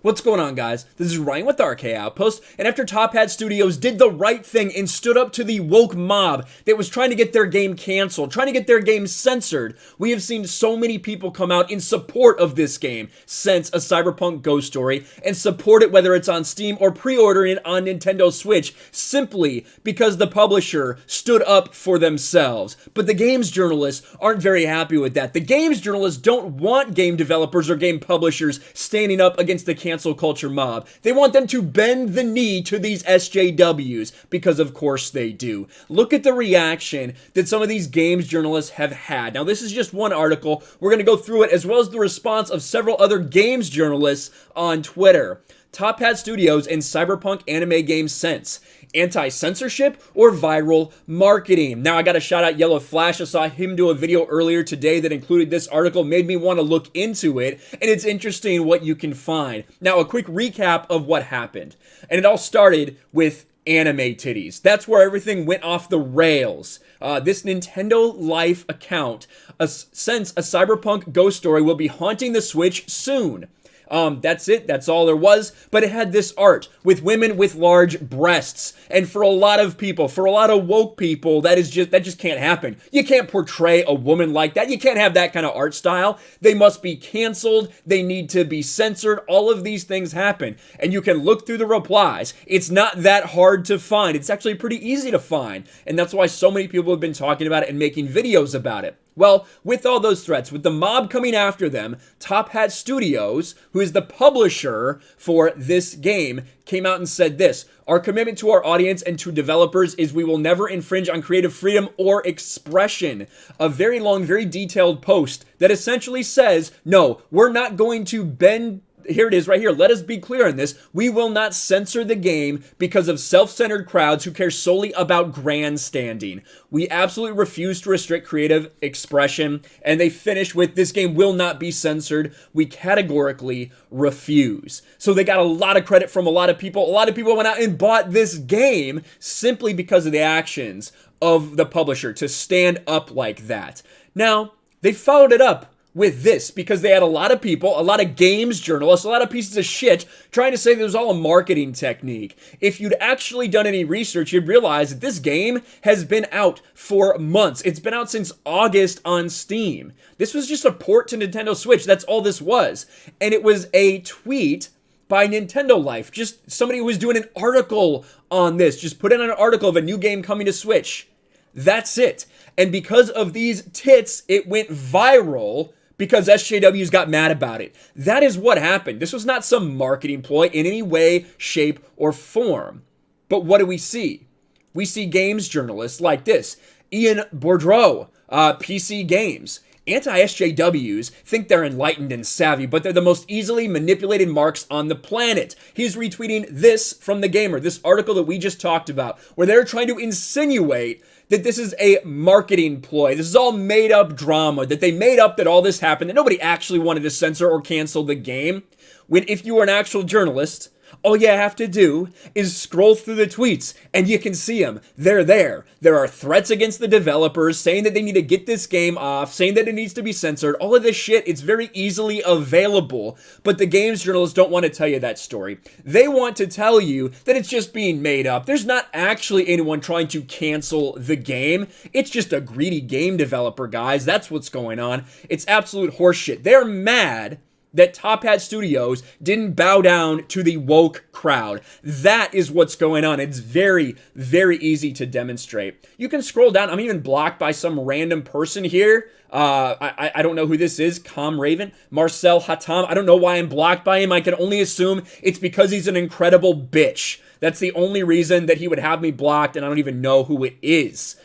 What's going on, guys? This is Ryan with RK Outpost, and after Top Hat Studios did the right thing and stood up to the woke mob that was trying to get their game canceled, trying to get their game censored, we have seen so many people come out in support of this game since A Cyberpunk Ghost Story, and support it whether it's on Steam or pre-ordering it on Nintendo Switch, simply because the publisher stood up for themselves. But the games journalists aren't very happy with that. The games journalists don't want game developers or game publishers standing up against the cancel culture mob. They want them to bend the knee to these SJWs, because of course they do. Look at the reaction that some of these games journalists have had. Now, this is just one article. We're going to go through it, as well as the response of several other games journalists on Twitter. Top Hat Studios and Cyberpunk anime game sense. Anti-censorship or viral marketing? Now, I got to shout out Yellow Flash. I saw him do a video earlier today that included this article, made me want to look into it, and it's interesting what you can find. Now, a quick recap of what happened. And it all started with anime titties. That's where everything went off the rails. This Nintendo Life account, since A Cyberpunk Ghost Story will be haunting the Switch soon. That's it. That's all there was. But it had this art with women with large breasts. And for a lot of people, for a lot of woke people, that just can't happen. You can't portray a woman like that. You can't have that kind of art style. They must be canceled. They need to be censored. All of these things happen. And you can look through the replies. It's not that hard to find. It's actually pretty easy to find. And that's why so many people have been talking about it and making videos about it. Well, with all those threats, with the mob coming after them, Top Hat Studios, who is the publisher for this game, came out and said this: "Our commitment to our audience and to developers is we will never infringe on creative freedom or expression." A very long, very detailed post that essentially says, no, we're not going to bend. Here it is right here. Let us be clear on this. We will not censor the game because of self-centered crowds who care solely about grandstanding. We absolutely refuse to restrict creative expression. And they finish with, "This game will not be censored. We categorically refuse." So they got a lot of credit from a lot of people. A lot of people went out and bought this game simply because of the actions of the publisher to stand up like that. Now, they followed it up with this because they had a lot of people, a lot of games journalists, a lot of pieces of shit trying to say that it was all a marketing technique. If you'd actually done any research, you'd realize that this game has been out for months. It's been out since August on Steam. This was just a port to Nintendo Switch. That's all this was. And it was a tweet by Nintendo Life. Just somebody who was doing an article on this. Just put in an article of a new game coming to Switch. That's it. And because of these tits, it went viral because SJWs got mad about it. That is what happened. This was not some marketing ploy in any way, shape, or form. But what do we see? We see games journalists like this. Ian Bourdreau, PC Games. Anti-SJWs think they're enlightened and savvy, but they're the most easily manipulated marks on the planet. He's retweeting this from The Gamer, this article that we just talked about, where they're trying to insinuate that this is a marketing ploy. This is all made up drama, that they made up that all this happened, that nobody actually wanted to censor or cancel the game. When if you were an actual journalist, all you have to do is scroll through the tweets and you can see them. They're there. There are threats against the developers saying that they need to get this game off, saying that it needs to be censored. All of this shit, it's very easily available. But the games journalists don't want to tell you that story. They want to tell you that it's just being made up. There's not actually anyone trying to cancel the game. It's just a greedy game developer, guys. That's what's going on. It's absolute horseshit. They're mad that Top Hat Studios didn't bow down to the woke crowd. That is what's going on. It's very, very easy to demonstrate. You can scroll down. I'm even blocked by some random person here. I don't know who this is. Com Raven. Marcel Hatam. I don't know why I'm blocked by him. I can only assume it's because he's an incredible bitch. That's the only reason that he would have me blocked, and I don't even know who it is.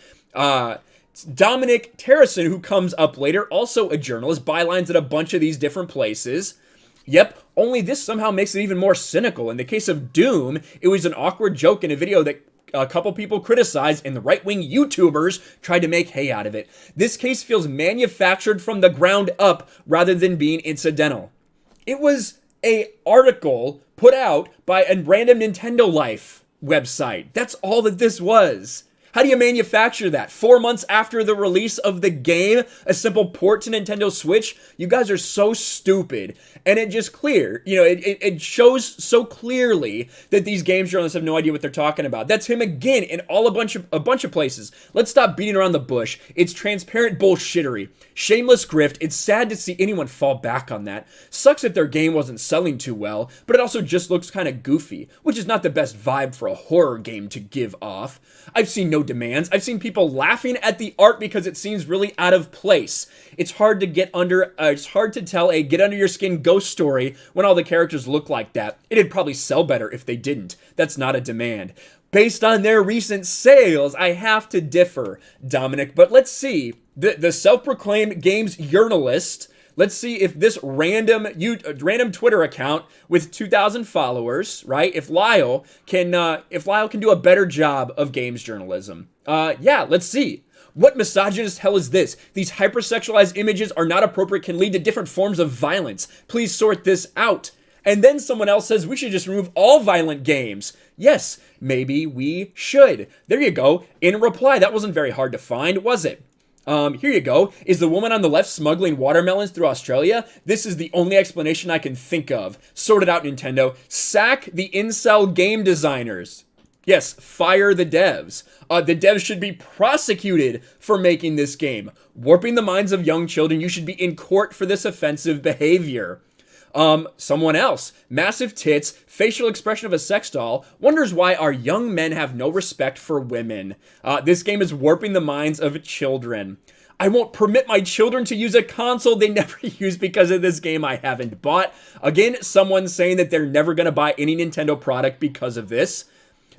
Dominic Terrison, who comes up later, also a journalist, bylines at a bunch of these different places. Yep, only this somehow makes it even more cynical. In the case of Doom, it was an awkward joke in a video that a couple people criticized, and the right-wing YouTubers tried to make hay out of it. This case feels manufactured from the ground up rather than being incidental. It was an article put out by a random Nintendo Life website. That's all that this was. How do you manufacture that? 4 months after the release of the game, a simple port to Nintendo Switch? You guys are so stupid. And it just it shows so clearly that these games journalists have no idea what they're talking about. That's him again in a bunch of places. Let's stop beating around the bush. It's transparent bullshittery. Shameless grift. It's sad to see anyone fall back on that. Sucks that their game wasn't selling too well, but it also just looks kind of goofy, which is not the best vibe for a horror game to give off. I've seen no demands. I've seen people laughing at the art because it seems really out of place. It's hard to tell a get under your skin ghost story when all the characters look like that. It'd probably sell better if they didn't. That's not a demand. Based on their recent sales, I have to differ, Dominic, but let's see. The self-proclaimed games journalist, let's see if this random Twitter account with 2,000 followers, right? If Lyle can do a better job of games journalism. Yeah, let's see. What misogynist hell is this? These hypersexualized images are not appropriate, can lead to different forms of violence. Please sort this out. And then someone else says we should just remove all violent games. Yes, maybe we should. There you go. In reply, that wasn't very hard to find, was it? Here you go. Is the woman on the left smuggling watermelons through Australia? This is the only explanation I can think of. Sort it out, Nintendo. Sack the incel game designers. Yes, fire the devs. The devs should be prosecuted for making this game. Warping the minds of young children. You should be in court for this offensive behavior. Someone else. Massive tits, facial expression of a sex doll, wonders why our young men have no respect for women. This game is warping the minds of children. I won't permit my children to use a console they never use because of this game I haven't bought. Again, someone saying that they're never going to buy any Nintendo product because of this.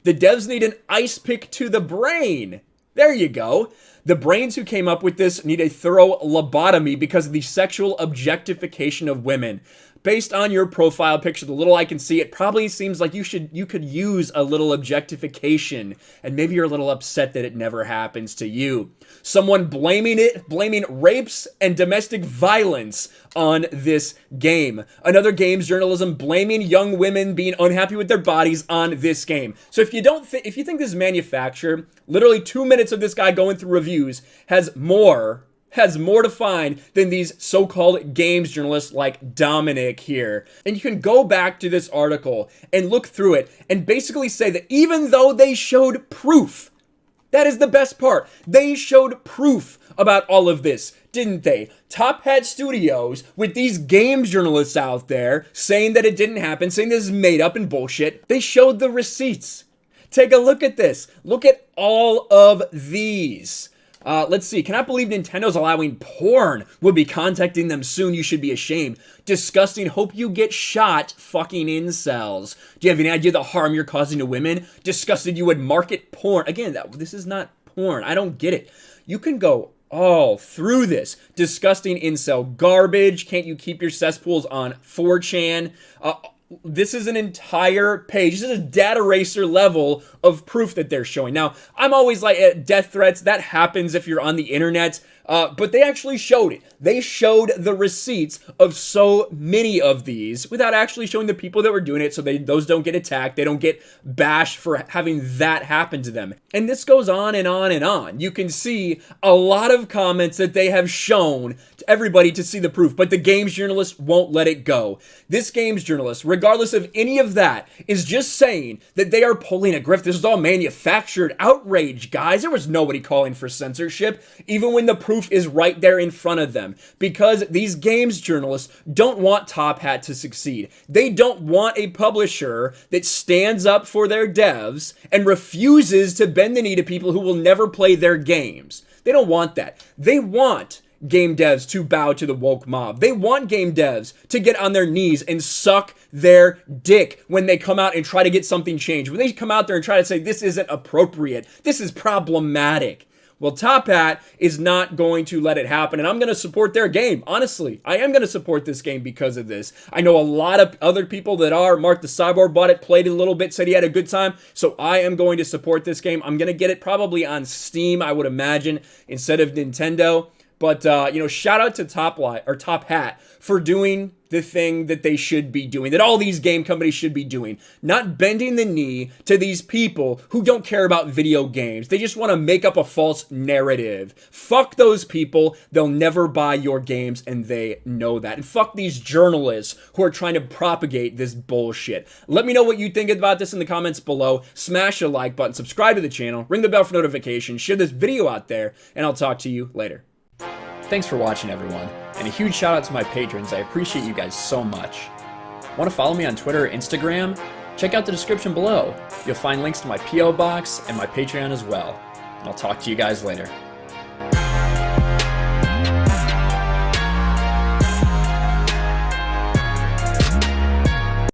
The devs need an ice pick to the brain. There you go. The brains who came up with this need a thorough lobotomy because of the sexual objectification of women. Based on your profile picture, the little I can see, it probably seems like you could use a little objectification, and maybe you're a little upset that it never happens to you. Someone blaming rapes and domestic violence on this game. Another games journalism blaming young women being unhappy with their bodies on this game. So if you think this is manufactured, literally 2 minutes of this guy going through reviews has more to find than these so-called games journalists like Dominic here. And you can go back to this article and look through it and basically say that even though they showed proof, that is the best part, they showed proof about all of this, didn't they? Top Hat Studios, with these games journalists out there saying that it didn't happen, saying this is made up and bullshit, they showed the receipts. Take a look at this. Look at all of these. Let's see. Cannot believe Nintendo's allowing porn. We'll be contacting them soon. You should be ashamed. Disgusting. Hope you get shot. Fucking incels. Do you have any idea the harm you're causing to women? Disgusted you would market porn. Again, this is not porn. I don't get it. You can go all through this. Disgusting incel garbage. Can't you keep your cesspools on 4chan? This is an entire page. This is a data racer level of proof that they're showing. Now, I'm always like, death threats, that happens if you're on the internet. But they actually showed it. They showed the receipts of so many of these without actually showing the people that were doing it, so those don't get attacked. They don't get bashed for having that happen to them. And this goes on and on and on. You can see a lot of comments that they have shown to everybody to see the proof, but the games journalist won't let it go. This games journalist, regardless of any of that, is just saying that they are pulling a grift. This is all manufactured outrage, guys. There was nobody calling for censorship, even when the proof is right there in front of them, because these games journalists don't want Top Hat to succeed. They don't want a publisher that stands up for their devs and refuses to bend the knee to people who will never play their games. They don't want that. They want game devs to bow to the woke mob. They want game devs to get on their knees and suck their dick when they come out and try to get something changed. When they come out there and try to say, this isn't appropriate, this is problematic. Well, Top Hat is not going to let it happen, and I'm going to support their game. Honestly, I am going to support this game because of this. I know a lot of other people that are. Mark the Cyborg bought it, played it a little bit, said he had a good time, so I am going to support this game. I'm going to get it probably on Steam, I would imagine, instead of Nintendo. But, you know, shout out to Top Hat for doing the thing that they should be doing, that all these game companies should be doing. Not bending the knee to these people who don't care about video games. They just want to make up a false narrative. Fuck those people. They'll never buy your games, and they know that. And fuck these journalists who are trying to propagate this bullshit. Let me know what you think about this in the comments below. Smash a like button, subscribe to the channel, ring the bell for notifications, share this video out there, and I'll talk to you later. Thanks for watching, everyone, and a huge shout out to my patrons. I appreciate you guys so much. Want to follow me on Twitter or Instagram? Check out the description below. You'll find links to my P.O. box and my Patreon as well. And I'll talk to you guys later.